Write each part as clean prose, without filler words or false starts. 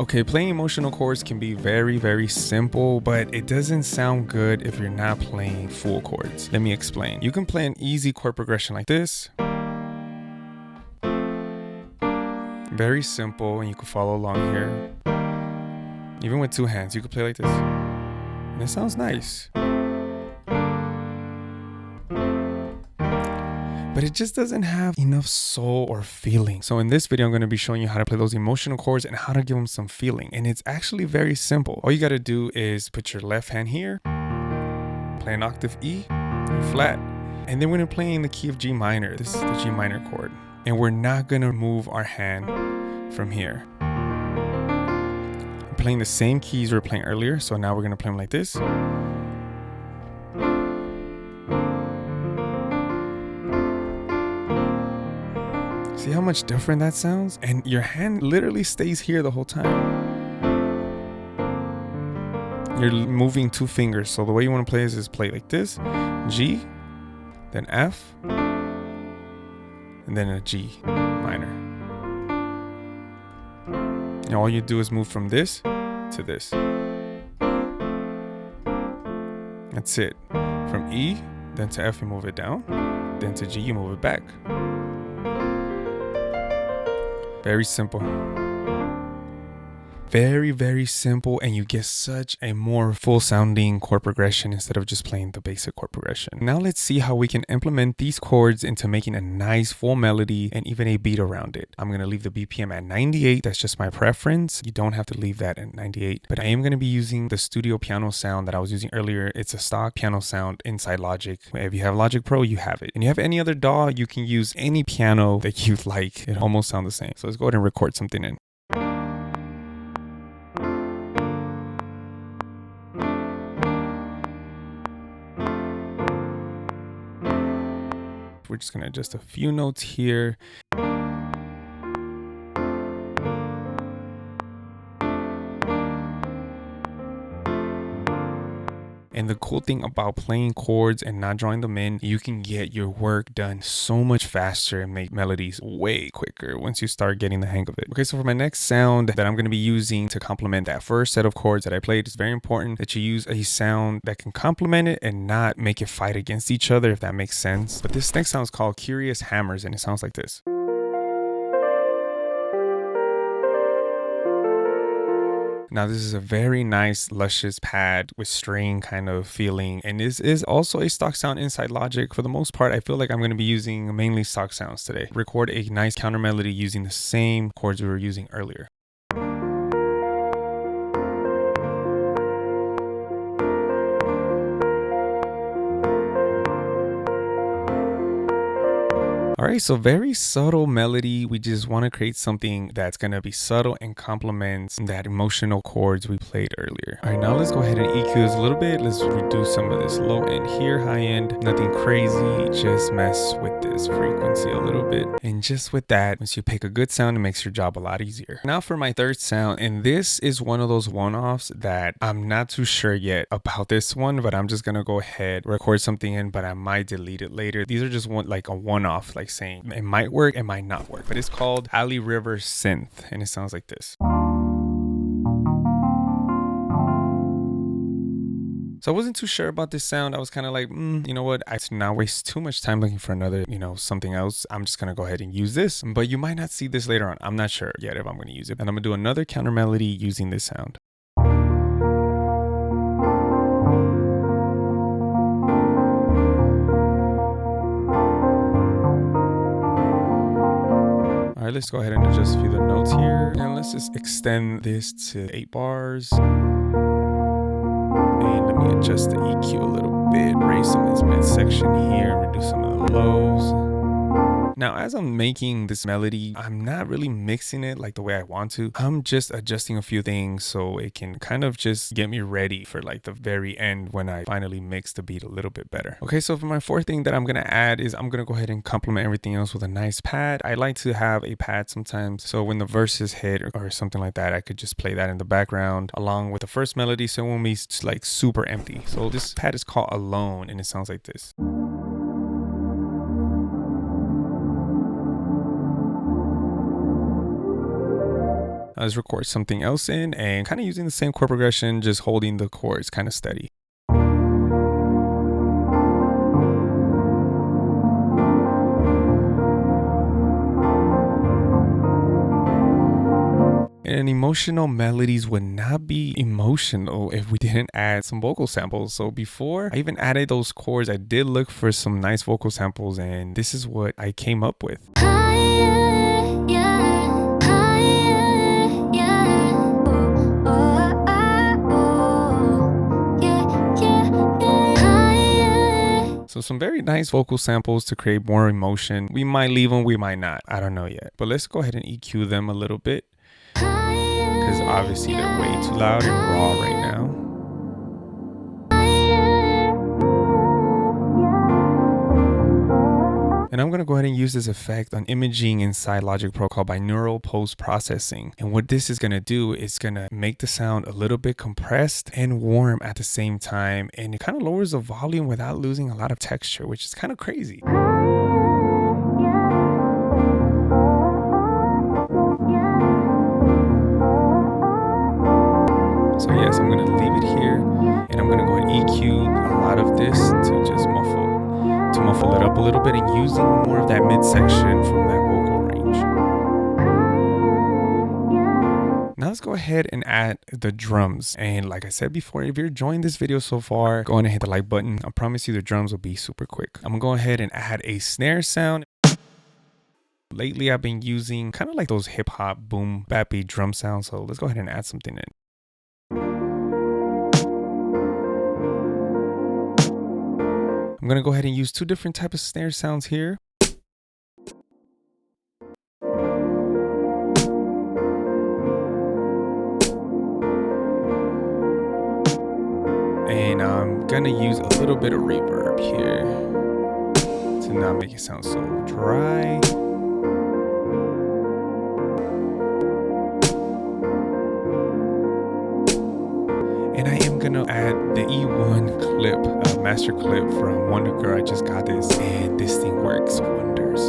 Okay, playing emotional chords can be very simple, but it doesn't sound good if you're not playing full chords. Let me explain. You can play an easy chord progression like this. Very simple, and you can follow along here. Even with two hands, you could play like this. And it sounds nice. But it just doesn't have enough soul or feeling. So in this video, I'm going to be showing you how to play those emotional chords and how to give them some feeling. And it's actually very simple. All you got to do is put your left hand here, play an octave E, flat. And then when you're playing the key of G minor, this is the G minor chord. And we're not going to move our hand from here. I'm playing the same keys we were playing earlier. So now we're going to play them like this. See how much different that sounds? And your hand literally stays here the whole time. You're moving two fingers. So the way you want to play is play like this. G, then F, and then a G minor. And all you do is move from this to this. That's it. From E, then to F, you move it down. Then to G, you move it back. Very simple. Very simple, and you get such a more full sounding chord progression instead of just playing the basic chord progression. Now let's see how we can implement these chords into making a nice full melody and even a beat around it. I'm going to leave the BPM at 98. That's just my preference. You don't have to leave that at 98, but I am going to be using the studio piano sound that I was using earlier. It's a stock piano sound inside Logic. If you have Logic Pro, you have it. And you have any other DAW, you can use any piano that you like. It almost sounds the same. So let's go ahead and record something in. We're just going to adjust a few notes here. And the cool thing about playing chords and not drawing them in, you can get your work done so much faster and make melodies way quicker once you start getting the hang of it. Okay, so for my next sound that I'm going to be using to complement that first set of chords that I played, it's very important that you use a sound that can complement it and not make it fight against each other, if that makes sense. But this next sound is called Curious Hammers, and it sounds like this. Now this is a very nice luscious pad with string kind of feeling, and this is also a stock sound inside Logic. For the most part, I feel like I'm going to be using mainly stock sounds today. Record a nice counter melody using the same chords we were using earlier. All right, so very subtle melody. We just want to create something that's going to be subtle and complements that emotional chords we played earlier. All right, now let's go ahead and EQ this a little bit. Let's reduce some of this low end here, high end, nothing crazy. Just mess with this frequency a little bit. And just with that, once you pick a good sound, it makes your job a lot easier. Now for my third sound, and this is one of those one-offs that I'm not too sure yet about this one, but I'm just going to go ahead, record something in, but I might delete it later. These are just like a one-off, like saying it might work, it might not work, but it's called Alley River Synth, and it sounds like this. So I wasn't too sure about this sound. I was kind of like, you know what? I should not waste too much time looking for another, something else. I'm just going to go ahead and use this, but you might not see this later on. I'm not sure yet if I'm going to use it. And I'm going to do another counter melody using this sound. All right, let's go ahead and adjust a few of the notes here. And let's just extend this to 8 bars. And let me adjust the EQ a little bit, raise some of this midsection here, reduce some of the lows. Now, as I'm making this melody, I'm not really mixing it like the way I want to. I'm just adjusting a few things so it can kind of just get me ready for like the very end when I finally mix the beat a little bit better. Okay, so for my fourth thing that I'm going to add is I'm going to go ahead and complement everything else with a nice pad. I like to have a pad sometimes, so when the verses hit or something like that, I could just play that in the background along with the first melody, so it won't be like super empty. So this pad is called Alone, and it sounds like this. Let's record something else in and kind of using the same chord progression, just holding the chords kind of steady. And emotional melodies would not be emotional if we didn't add some vocal samples. So before I even added those chords, I did look for some nice vocal samples, and this is what I came up with. So some very nice vocal samples to create more emotion. We might leave them, we might not. I don't know yet. But let's go ahead and EQ them a little bit, because obviously they're way too loud and raw right now. And I'm going to go ahead and use this effect on imaging inside Logic Pro called binaural post-processing. And what this is going to do is going to make the sound a little bit compressed and warm at the same time. And it kind of lowers the volume without losing a lot of texture, which is kind of crazy. So yes, I'm going to leave it here, and I'm going to go and EQ a lot of this to just muffle it up a little bit, and using more of that midsection from that vocal range. Now let's go ahead and add the drums. And like I said before, if you're enjoying this video so far, go ahead and hit the like button. I promise you the drums will be super quick. I'm gonna go ahead and add a snare sound. Lately, I've been using kind of like those hip hop boom bap beat drum sounds. So let's go ahead and add something in. I'm going to go ahead and use two different types of snare sounds here. And I'm going to use a little bit of reverb here to not make it sound so dry. And I am going to add the E1 clip, master clip from Wonder Girl. I just got this, and this thing works wonders.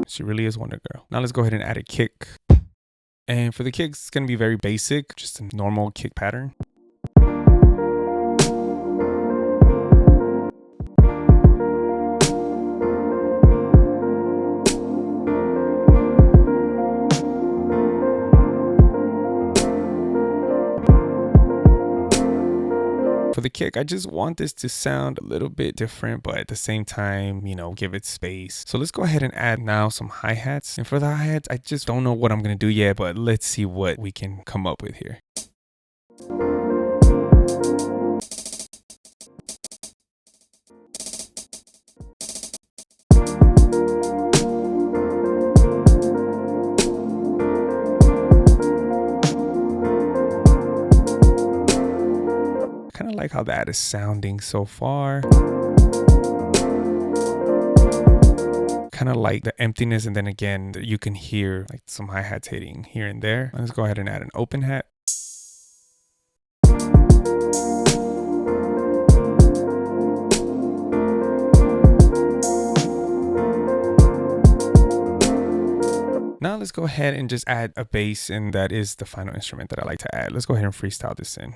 She really is Wonder Girl. Now let's go ahead and add a kick. And for the kicks, it's going to be very basic, just a normal kick pattern. For the kick, I just want this to sound a little bit different, but at the same time, you know, give it space. So let's go ahead and add now some hi-hats. And for the hi-hats, I just don't know what I'm going to do yet, but let's see what we can come up with here. Like how that is sounding so far. Kind of like the emptiness, and then again you can hear like some hi-hats hitting here and there. Let's go ahead and add an open hat. Now let's go ahead and just add a bass, and that is the final instrument that I like to add. Let's go ahead and freestyle this in.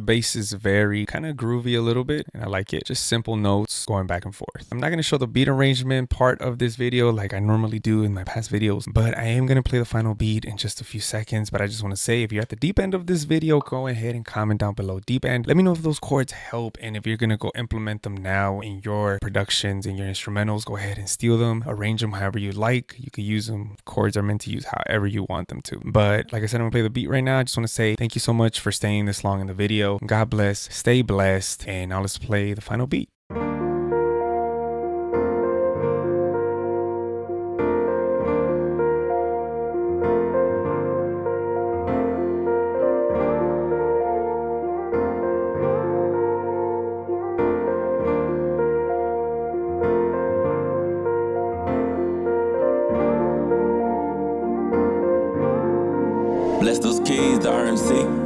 Bass is very kind of groovy a little bit, and I like it. Just simple notes going back and forth. I'm not going to show the beat arrangement part of this video like I normally do in my past videos, but I am going to play the final beat in just a few seconds. But I just want to say, if you're at the deep end of this video, go ahead and comment down below deep end. Let me know if those chords help, and if you're going to go implement them now in your productions and your instrumentals, go ahead and steal them, arrange them however you like. You could use them. Chords are meant to use however you want them to. But like I said, I'm going to play the beat right now. I just want to say thank you so much for staying this long in the video. God bless, stay blessed, and now let's play the final beat. MC.